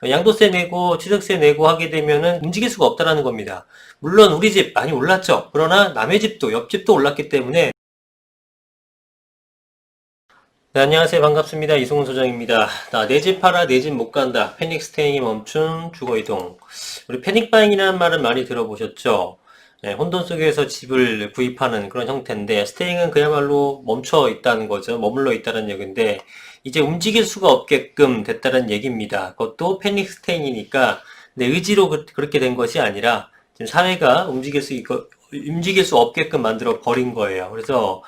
양도세 내고 취득세 내고 하게 되면은 움직일 수가 없다라는 겁니다. 물론 우리 집 많이 올랐죠. 그러나 남의 집도 옆집도 올랐기 때문에. 네, 안녕하세요. 반갑습니다. 이승훈 소장입니다. 내 집 팔아 내 집 못 간다. 패닉 스테이잉이 멈춘 주거 이동. 우리 패닉 바잉이라는 말은 많이 들어보셨죠? 네, 혼돈 속에서 집을 구입하는 그런 형태인데, 스테이잉은 그야말로 멈춰 있다는 거죠. 머물러 있다는 얘기인데, 이제 움직일 수가 없게끔 됐다는 얘기입니다. 그것도 패닉 스테이잉이니까 내 의지로 그렇게 된 것이 아니라 지금 사회가 움직일 수 없게끔 만들어 버린 거예요. 그래서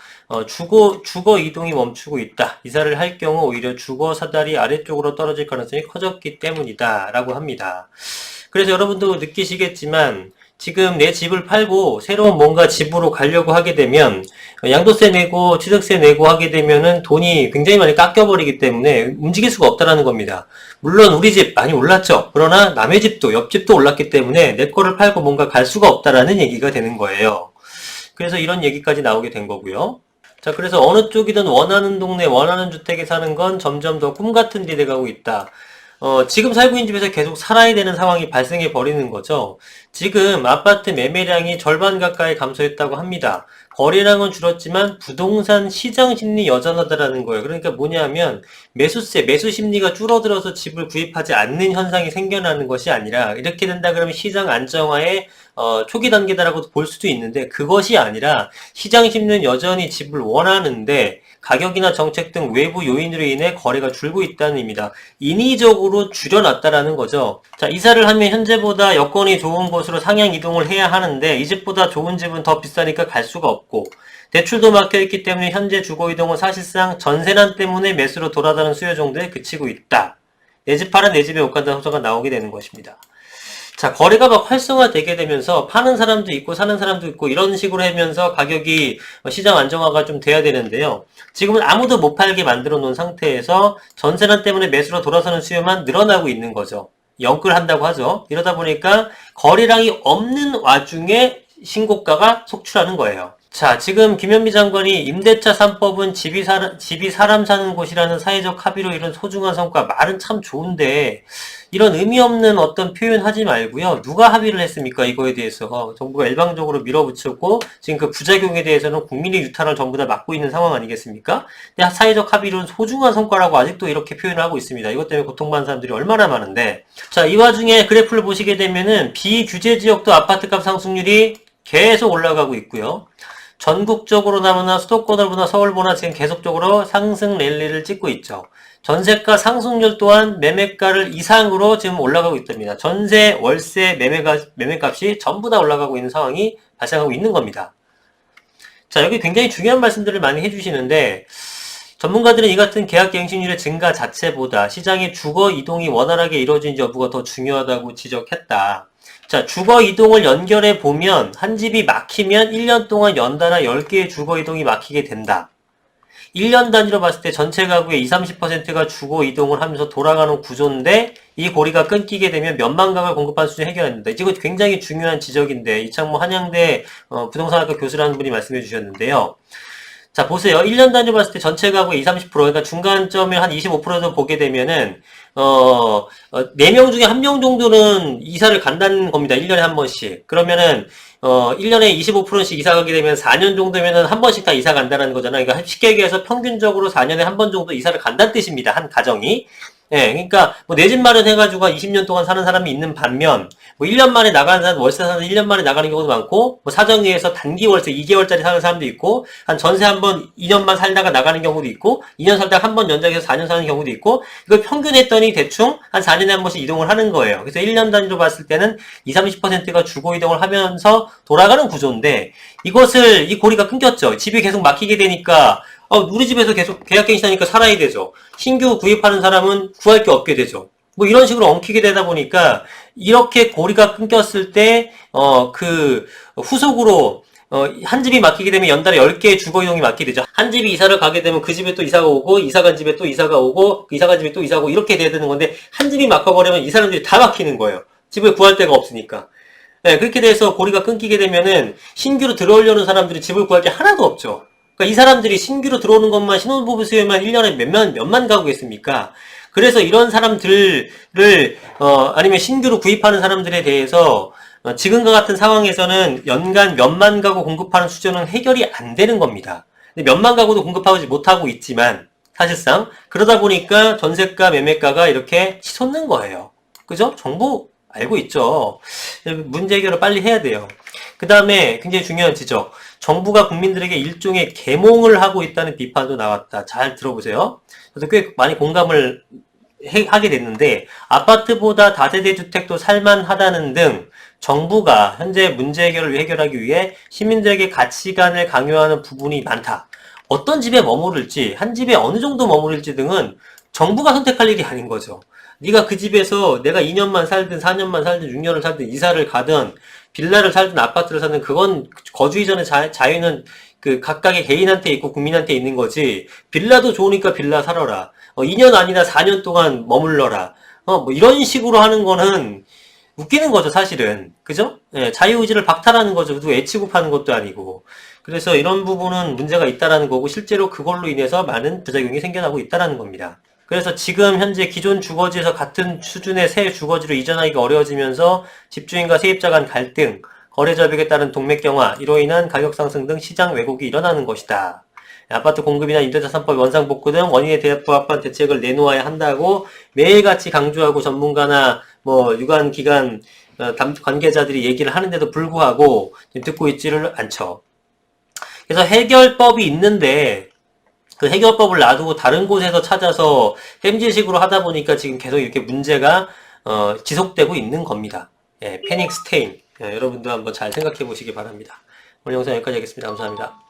주거 이동이 멈추고 있다. 이사를 할 경우 오히려 주거 사다리 아래쪽으로 떨어질 가능성이 커졌기 때문이다라고 합니다. 그래서 여러분도 느끼시겠지만 지금 내 집을 팔고 새로운 뭔가 집으로 가려고 하게 되면 양도세 내고 취득세 내고 하게 되면은 돈이 굉장히 많이 깎여버리기 때문에 움직일 수가 없다라는 겁니다. 물론 우리 집 많이 올랐죠. 그러나 남의 집도 옆집도 올랐기 때문에 내 거를 팔고 뭔가 갈 수가 없다라는 얘기가 되는 거예요. 그래서 이런 얘기까지 나오게 된 거고요. 자, 그래서 어느 쪽이든 원하는 동네, 원하는 주택에 사는 건 점점 더 꿈 같은 데 돼가고 있다. 지금 살고 있는 집에서 계속 살아야 되는 상황이 발생해 버리는 거죠. 지금 아파트 매매량이 절반 가까이 감소했다고 합니다. 거래량은 줄었지만 부동산 시장 심리 여전하다라는 거예요. 그러니까 뭐냐면 매수 심리가 줄어들어서 집을 구입하지 않는 현상이 생겨나는 것이 아니라 이렇게 된다 그러면 시장 안정화의 초기 단계다라고 볼 수도 있는데 그것이 아니라 시장 심리는 여전히 집을 원하는데 가격이나 정책 등 외부 요인으로 인해 거래가 줄고 있다는 의미다. 인위적으로 줄여놨다라는 거죠. 자, 이사를 하면 현재보다 여건이 좋은 곳으로 상향 이동을 해야 하는데 이 집보다 좋은 집은 더 비싸니까 갈 수가 없고 대출도 막혀있기 때문에 현재 주거 이동은 사실상 전세난 때문에 매수로 돌아가는 수요 정도에 그치고 있다. 내 집 팔아 내 집에 못 간다는 호소가 나오게 되는 것입니다. 자, 거래가 막 활성화되게 되면서 파는 사람도 있고 사는 사람도 있고 이런 식으로 하면서 가격이 시장 안정화가 좀 돼야 되는데요. 지금은 아무도 못 팔게 만들어 놓은 상태에서 전세난 때문에 매수로 돌아서는 수요만 늘어나고 있는 거죠. 영끌한다고 하죠. 이러다 보니까 거래량이 없는 와중에 신고가가 속출하는 거예요. 자, 지금 김현미 장관이 임대차 3법은 집이 사람 사는 곳이라는 사회적 합의로 이룬 소중한 성과, 말은 참 좋은데 이런 의미 없는 어떤 표현 하지 말고요. 누가 합의를 했습니까? 이거에 대해서 정부가 일방적으로 밀어붙였고 지금 그 부작용에 대해서는 국민의 유탄을 전부 다 막고 있는 상황 아니겠습니까? 근데 사회적 합의로 소중한 성과라고 아직도 이렇게 표현을 하고 있습니다. 이것 때문에 고통받는 사람들이 얼마나 많은데. 자, 이 와중에 그래프를 보시게 되면은 비규제 지역도 아파트값 상승률이 계속 올라가고 있고요. 전국적으로나마나 수도권을 서울보나 지금 계속적으로 상승 랠리를 찍고 있죠. 전세가 상승률 또한 매매가를 이상으로 지금 올라가고 있답니다. 전세, 월세, 매매값이 전부 다 올라가고 있는 상황이 발생하고 있는 겁니다. 자, 여기 굉장히 중요한 말씀들을 많이 해주시는데 전문가들은 이 같은 계약 갱신률의 증가 자체보다 시장의 주거 이동이 원활하게 이루어진 여부가 더 중요하다고 지적했다. 자, 주거 이동을 연결해 보면 한 집이 막히면 1년 동안 연달아 10개의 주거 이동이 막히게 된다. 1년 단위로 봤을 때 전체 가구의 20, 30%가 주거 이동을 하면서 돌아가는 구조인데 이 고리가 끊기게 되면 몇만 가구를 공급하는 수준에 해결합니다. 이거 굉장히 중요한 지적인데 이창모 한양대 부동산학과 교수라는 분이 말씀해 주셨는데요. 자, 보세요. 1년 단위로 봤을 때 전체 가구의 20, 30%, 그러니까 중간점을 한 25% 보게 되면은 4명 중에 1명 정도는 이사를 간다는 겁니다. 1년에 한 번씩. 그러면은 1년에 25%씩 이사 가게 되면 4년 정도면은 한 번씩 다 이사 간다는 거잖아요. 그러니까 쉽게 얘기해서 평균적으로 4년에 한 번 정도 이사를 간다는 뜻입니다. 한 가정이. 예, 그러니까 뭐 내 집 마련해가지고 20년 동안 사는 사람이 있는 반면 뭐 1년 만에 나가는 사람, 월세 사는 1년 만에 나가는 경우도 많고 뭐 사정리에서 단기 월세 2개월짜리 사는 사람도 있고 한 전세 한 번 2년만 살다가 나가는 경우도 있고 2년 살다가 한 번 연장해서 4년 사는 경우도 있고 이걸 평균했더니 대충 한 4년에 한 번씩 이동을 하는 거예요. 그래서 1년 단위로 봤을 때는 20, 30%가 주거 이동을 하면서 돌아가는 구조인데 이 고리가 끊겼죠. 집이 계속 막히게 되니까 우리 집에서 계속 계약갱신하니까 살아야 되죠. 신규 구입하는 사람은 구할 게 없게 되죠. 뭐 이런 식으로 엉키게 되다 보니까 이렇게 고리가 끊겼을 때 후속으로 한 집이 막히게 되면 연달아 10개의 주거 이동이 막히게 되죠. 한 집이 이사를 가게 되면 그 집에 또 이사가 오고 이사 간 집에 또 이사가 오고 이사 간 집에 또 이사가 오고 이렇게 돼야 되는 건데 한 집이 막혀버리면 이 사람들이 다 막히는 거예요. 집을 구할 데가 없으니까. 네, 그렇게 돼서 고리가 끊기게 되면은 신규로 들어오려는 사람들이 집을 구할 게 하나도 없죠. 그러니까 이 사람들이 신규로 들어오는 것만 신혼부부 수요만 1년에 몇만 가구겠습니까? 그래서 이런 사람들을 아니면 신규로 구입하는 사람들에 대해서 지금과 같은 상황에서는 연간 몇만 가구 공급하는 수준은 해결이 안 되는 겁니다. 근데 몇만 가구도 공급하지 못하고 있지만 사실상 그러다 보니까 전세가 매매가가 이렇게 치솟는 거예요. 그죠? 정부 알고 있죠. 문제 해결을 빨리 해야 돼요. 그 다음에 굉장히 중요한 지적. 정부가 국민들에게 일종의 계몽을 하고 있다는 비판도 나왔다. 잘 들어보세요. 그래서 꽤 많이 공감을 하게 됐는데, 아파트보다 다세대 주택도 살만하다는 등 정부가 현재 문제 해결을 해결하기 위해 시민들에게 가치관을 강요하는 부분이 많다. 어떤 집에 머무를지, 한 집에 어느 정도 머무를지 등은 정부가 선택할 일이 아닌 거죠. 네가 그 집에서 내가 2년만 살든 4년만 살든 6년을 살든 이사를 가든 빌라를 살든 아파트를 사든 그건 거주 이전의 자유는 그 각각의 개인한테 있고 국민한테 있는 거지. 빌라도 좋으니까 빌라 살아라. 2년 아니라 4년 동안 머물러라. 뭐 이런 식으로 하는 거는 웃기는 거죠, 사실은. 그죠? 예, 자유의지를 박탈하는 거죠. 누구 애취급하는 것도 아니고. 그래서 이런 부분은 문제가 있다라는 거고, 실제로 그걸로 인해서 많은 부작용이 생겨나고 있다라는 겁니다. 그래서 지금 현재 기존 주거지에서 같은 수준의 새 주거지로 이전하기가 어려워지면서 집주인과 세입자 간 갈등, 거래 절벽에 따른 동맥경화, 이로 인한 가격 상승 등 시장 왜곡이 일어나는 것이다. 아파트 공급이나 임대차 3법 원상복구 등 원인에 부합한 대책을 내놓아야 한다고 매일같이 강조하고 전문가나 뭐 유관기관 관계자들이 얘기를 하는데도 불구하고 듣고 있지를 않죠. 그래서 해결법이 있는데 그 해결법을 놔두고 다른 곳에서 찾아서 햄질식으로 하다 보니까 지금 계속 이렇게 문제가 지속되고 있는 겁니다. 예, 패닉 스테인. 예, 여러분도 한번 잘 생각해 보시기 바랍니다. 오늘 영상 여기까지 하겠습니다. 감사합니다.